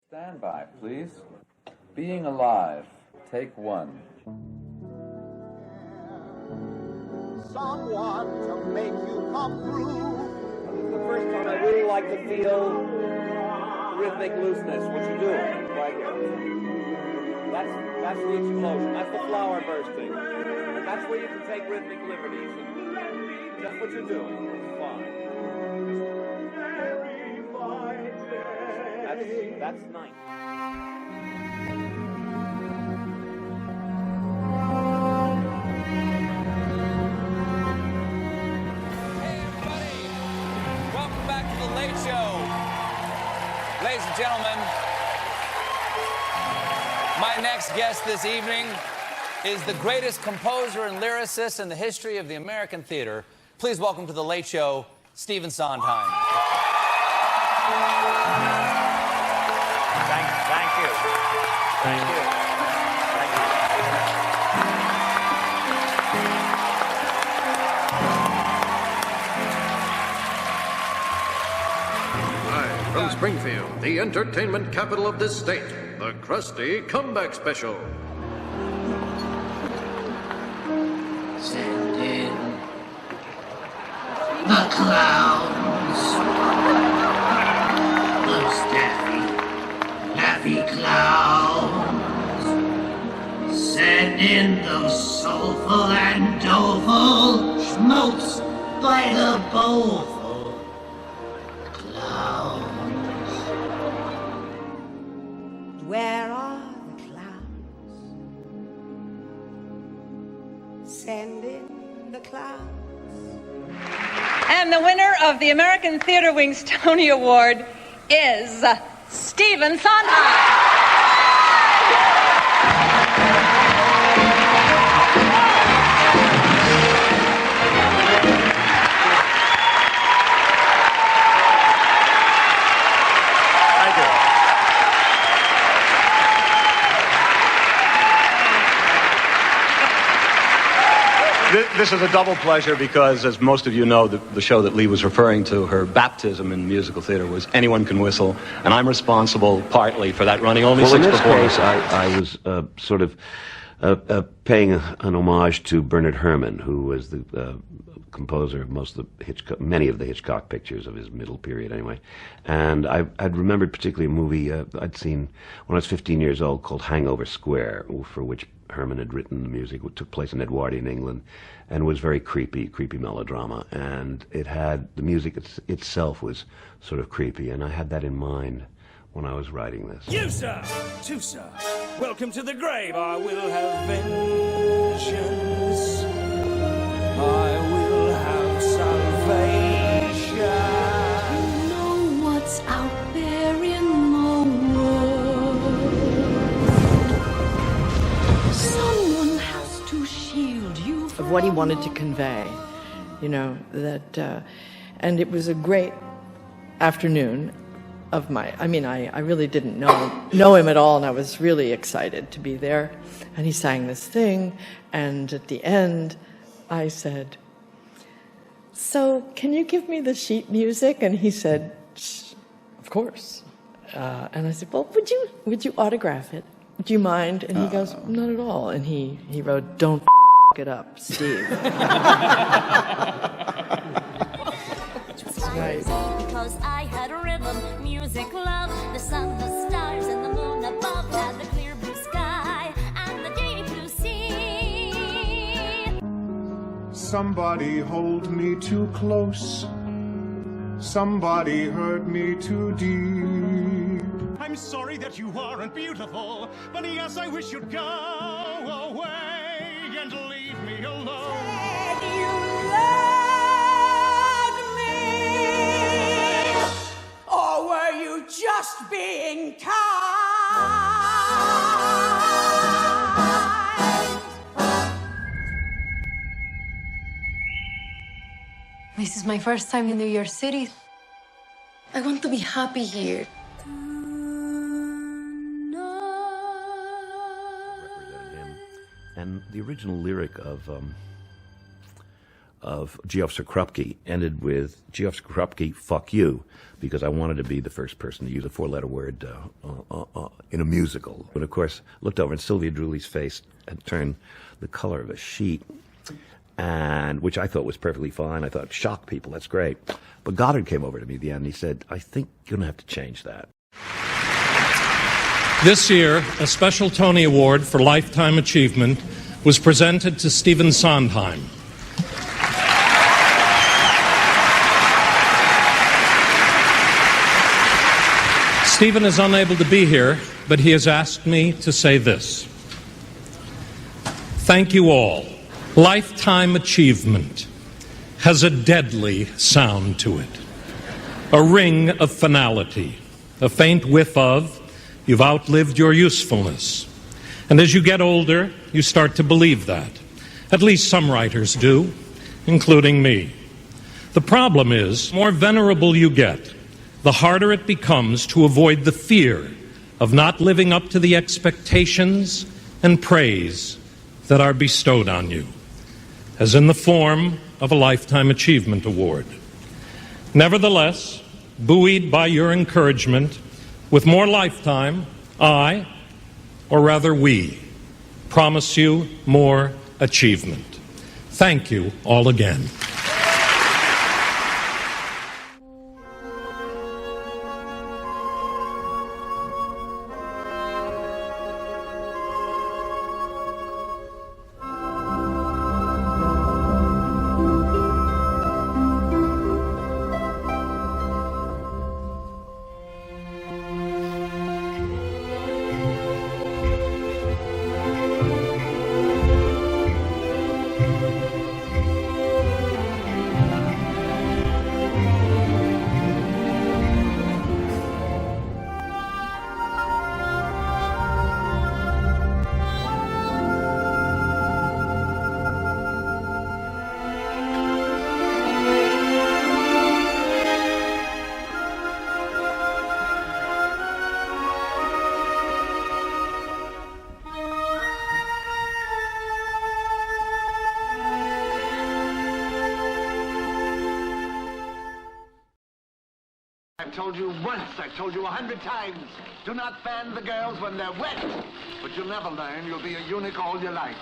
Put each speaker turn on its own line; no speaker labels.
Stand by, please. Being alive. Take one.
Someone to make you come through.
This is the first time I really like to feel rhythmic looseness. What you do, like that's the explosion. That's the flower bursting. That's where you can take rhythmic liberties. And just what you're doing is fine. That's nice.
Late Show. Ladies and gentlemen, my next guest this evening is the greatest composer and lyricist in the history of the American theater. Please welcome to The Late Show, Stephen Sondheim.
Thank you. Thank you.
From Springfield, the entertainment capital of this state, the Krusty Comeback Special.
Send in the clowns, those daffy clowns. Send in those soulful and doleful schmaltz by the bowlful.
Where are the clowns? Send in the clowns.
And the winner of the American Theater Wing's Tony Award is Stephen Sondheim.
This is a double pleasure because, as most of you know, the show that Lee was referring to, her baptism in musical theater was Anyone Can Whistle, and I'm responsible partly for that running only 6 performances.
In this case, I was sort of paying an homage to Bernard Herrmann, who was the composer of many of the Hitchcock pictures of his middle period, anyway. And I'd remembered particularly a movie I'd seen when I was 15 years old called Hangover Square, for which Herrmann had written the music. It took place in Edwardian England and was very creepy melodrama. And it had, the music itself was sort of creepy, and I had that in mind when I was writing this.
You, sir, too, sir, welcome to the grave. I will have vengeance. I will have salvation.
You know what's out there in the world. Someone has to shield you from
of what he wanted to convey, you know, that, and it was a great afternoon of my, I really didn't know him at all, and I was really excited to be there. And he sang this thing, and at the end, I said, "So, can you give me the sheet music?" And he said, "Of course." And I said, "Well, would you autograph it? Do you mind?" And he goes, "Not at all." And he wrote, "Don't it up, Steve."
Right. Because I had rhythm, music, love, the sun, the stars, and the moon above, and the clear blue sky, and the deep blue sea.
Somebody hold me too close. Somebody hurt me too deep.
I'm sorry that you aren't beautiful, but yes, I wish you'd go away and leave me alone.
Said you loved me, or were you just being kind?
This is my first time in New York City. I want to be happy here.
And the original lyric of of G. Officer Krupke ended with G. Officer Krupke, fuck you, because I wanted to be the first person to use a four-letter word in a musical. But of course, looked over and Sylvia Drewley's face had turned the color of a sheet, and which I thought was perfectly fine. I thought, shock people, that's great. But Goddard came over to me at the end and he said, I think you're going to have to change that.
This year, a special Tony Award for Lifetime Achievement was presented to Stephen Sondheim. Stephen is unable to be here, but he has asked me to say this. Thank you all. Lifetime achievement has a deadly sound to it. A ring of finality, a faint whiff of you've outlived your usefulness. And as you get older, you start to believe that. At least some writers do, including me. The problem is, the more venerable you get, the harder it becomes to avoid the fear of not living up to the expectations and praise that are bestowed on you, as in the form of a Lifetime Achievement Award. Nevertheless, buoyed by your encouragement, with more lifetime, I, or rather we, promise you more achievement. Thank you all again.
I've told you once, I've told you 100 times, do not fan the girls when they're wet. But you'll never learn. You'll be a eunuch all your life.